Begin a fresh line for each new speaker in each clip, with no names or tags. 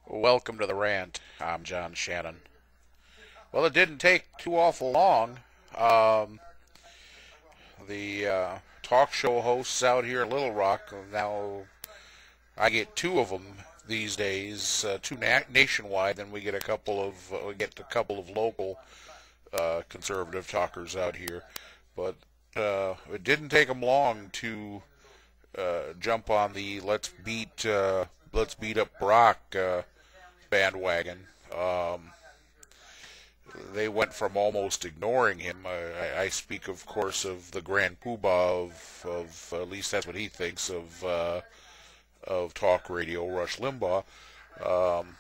Welcome to the Rant. I'm John Shannon. Well, it didn't take too awful long. Um, the talk show hosts out here in Little Rock, now I get two of them these days, two nationwide, then we get a couple of local conservative talkers out here. But it didn't take them long to jump on the let's beat up Brock bandwagon. They went from almost ignoring him. I speak, of course, of the grand poobah of at least that's what he thinks of talk radio, Rush Limbaugh. Um,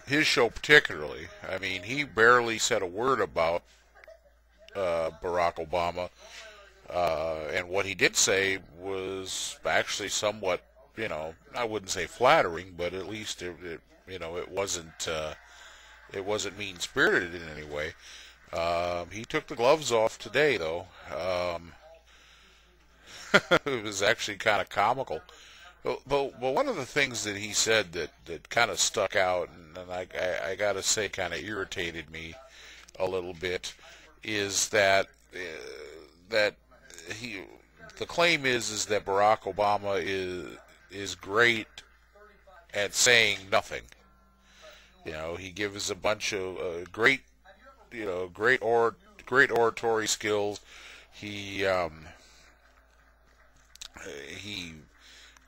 his show particularly. I mean, he barely said a word about Barack Obama, and what he did say was actually somewhat, I wouldn't say flattering, but at least it wasn't mean-spirited in any way. He took the gloves off today, though. It was actually kind of comical. But one of the things that he said that kind of stuck out, and I got to say kind of irritated me a little bit, is that he the claim is that Barack Obama is great at saying nothing. He gives a bunch of great oratory skills. He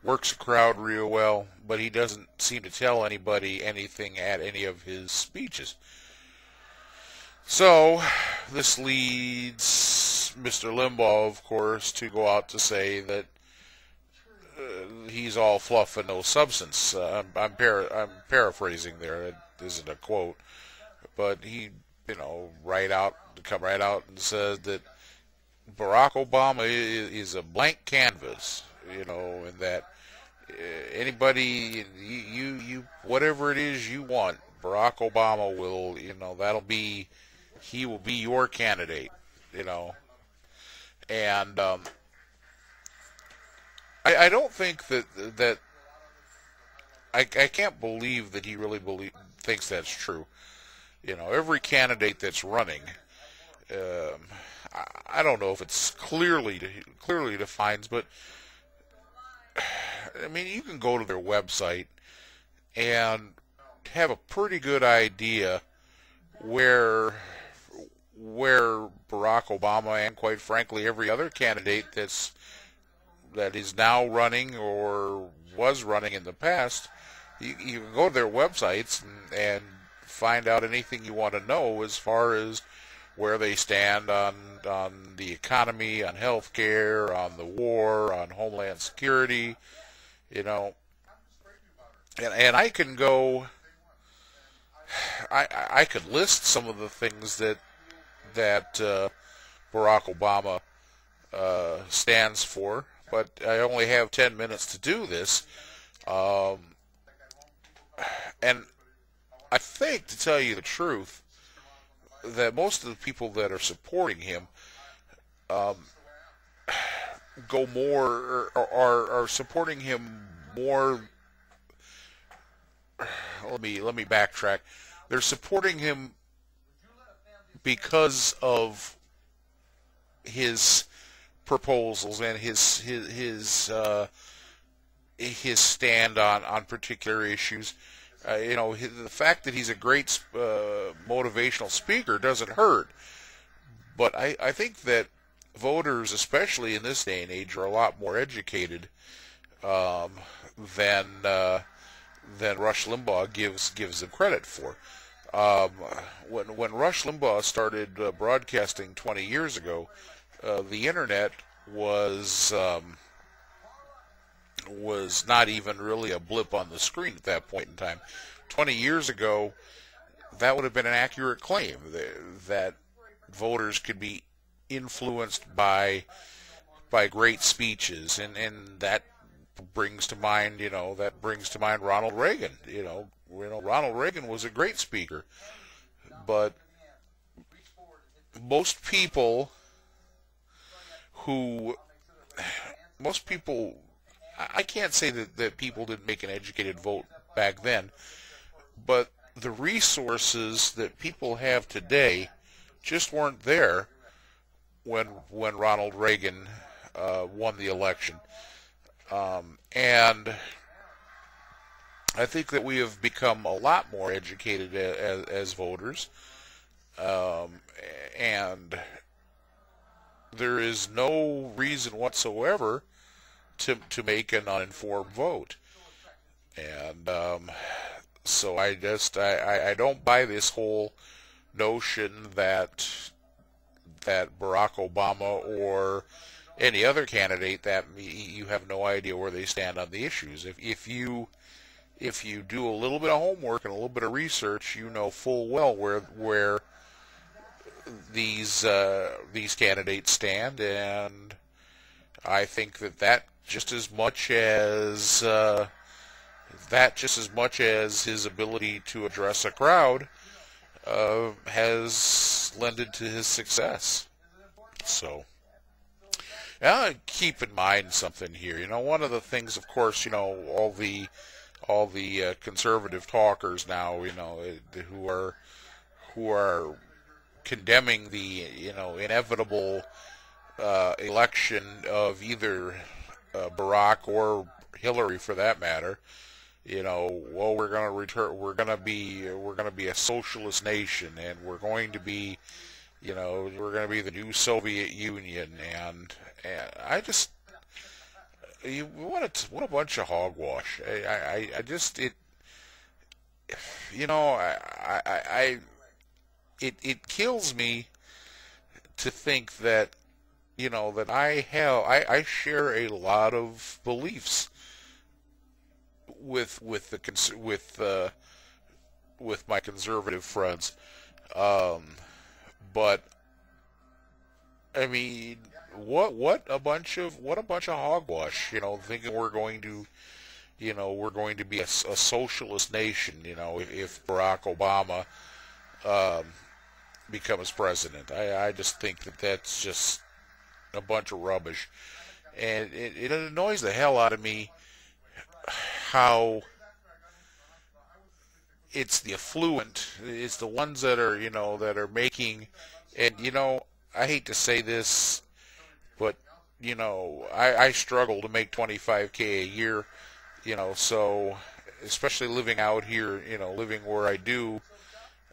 works a crowd real well, but he doesn't seem to tell anybody anything at any of his speeches. So this leads Mr. Limbaugh, of course, to go out to say that he's all fluff and no substance. I'm paraphrasing there. It isn't a quote, but he, come right out and says that Barack Obama is a blank canvas, and that anybody, you whatever it is you want, Barack Obama will, he will be your candidate, and I don't think that I can't believe that he really thinks that's true. Every candidate that's running, I don't know if it's clearly defined, but I mean, you can go to their website and have a pretty good idea where Barack Obama and, quite frankly, every other candidate that is now running or was running in the past, you can go to their websites and find out anything you want to know as far as where they stand on the economy, on health care, on the war, on homeland security, and I can go, I could list some of the things that Barack Obama stands for, but I only have 10 minutes to do this, and I think, to tell you the truth, that most of the people that are supporting him go more, or are supporting him more. Let me backtrack. They're supporting him because of his proposals and his stand on particular issues. The fact that he's a great motivational speaker doesn't hurt, but I think that voters, especially in this day and age, are a lot more educated than Rush Limbaugh gives them credit for. When Rush Limbaugh started broadcasting 20 years ago, the internet was not even really a blip on the screen at that point in time. 20 years ago, that would have been an accurate claim that voters could be influenced by great speeches, and that brings to mind Ronald Reagan. Ronald Reagan was a great speaker, but most people who most people, I can't say that people didn't make an educated vote back then, but the resources that people have today just weren't there when Ronald Reagan won the election. And I think that we have become a lot more educated as voters, and there is no reason whatsoever to make an uninformed vote. And so I don't buy this whole notion that Barack Obama or any other candidate, that you have no idea where they stand on the issues. If you do a little bit of homework and a little bit of research, you know full well where these candidates stand, and I think that just as much as his ability to address a crowd has lended to his success. So, keep in mind something here. You know, one of the things, of course, you know, all the conservative talkers now, you know, who are condemning the, you know, inevitable election of either Barack or Hillary, for that matter. You know, well, we're going to be a socialist nation, and we're going to be, you know, we're going to be the new Soviet Union, and I just, what a bunch of hogwash. I just, you know, it kills me to think that, you know, that I share a lot of beliefs with my conservative friends, but I mean, what a bunch of hogwash, you know, thinking we're going to be a socialist nation, you know, if Barack Obama becomes president. I just think that's just a bunch of rubbish, and it annoys the hell out of me how it's the affluent, it's the ones that are, you know, that are making, and, you know, I hate to say this, but, you know, I struggle to make $25K a year, you know, so, especially living out here, you know, living where I do,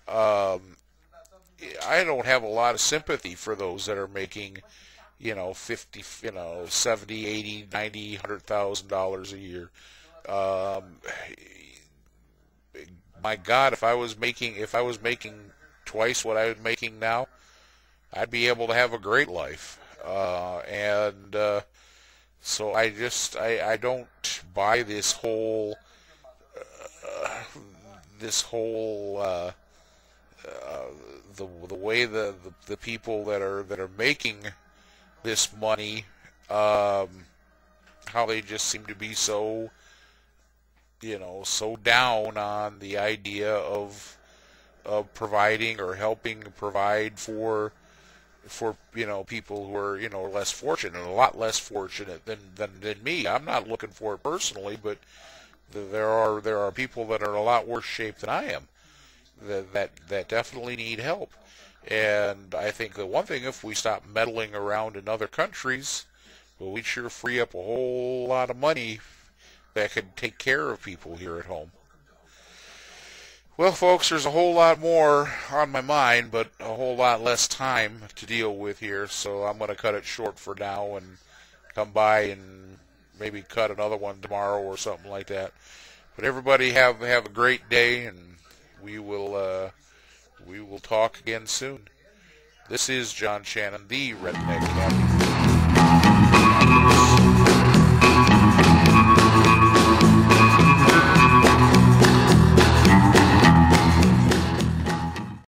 I don't have a lot of sympathy for those that are making, you know, 50, you know, 70, 80, 90, $100,000 a year. My God, if I was making twice what I'm making now, I'd be able to have a great life. So I don't buy this whole the way the people that are making this money, how they just seem to be so, you know, so down on the idea of providing or helping provide for you know, people who are, you know, less fortunate, a lot less fortunate than me. I'm not looking for it personally, but there are people that are in a lot worse shape than I am that definitely need help. And I think the one thing, if we stop meddling around in other countries, well, we'd sure free up a whole lot of money that could take care of people here at home. Well, folks, there's a whole lot more on my mind, but a whole lot less time to deal with here, so I'm going to cut it short for now and come by and maybe cut another one tomorrow or something like that. But everybody have a great day, and we will talk again soon. This is John Shannon, the Redneck Captain.